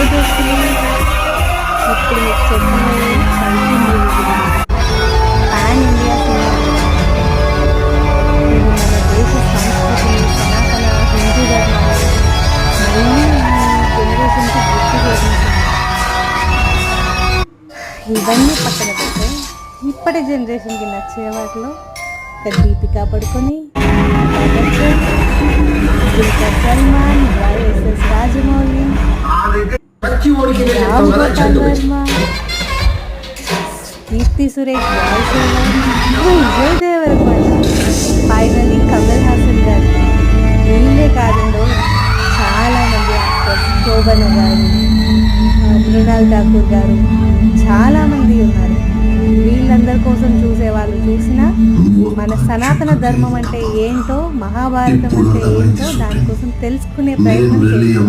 జబర్దస్తులు. ఇప్పుడు మీకు చెప్పబోయే కల్కి మూవీ గురించి. Pan India cinema. ఇది మన దేశ సంస్కృతిని, సనాతన హిందూ ధర్మాన్ని మళ్ళీ ఈ జనరేషన్కి గుర్తు చేసిన సినిమా. ఇవన్నీ పక్కన పెడితే ఇప్పటి జనరేషన్కి నచ్చే వాటిలో దీపికా పడుకొని, Dulquer Salman, YSS Rajamouli, Ram Gopal Varma, Keerthy Suresh, voice Vijay Devarakonda, finally Kamal Haasan గారు. వీళ్ళే కాదండో చాలామంది యాక్టర్స్, శోభన గారు, మృణాల్ ఠాకూర్ గారు, చాలామంది ఉన్నారు. వీళ్ళందరి కోసం చూసే వాళ్ళు చూసినా మన సనాతన ధర్మం అంటే ఏంటో, మహాభారతం అంటే ఏంటో దానికోసం తెలుసుకునే ప్రయత్నం చేస్తారు.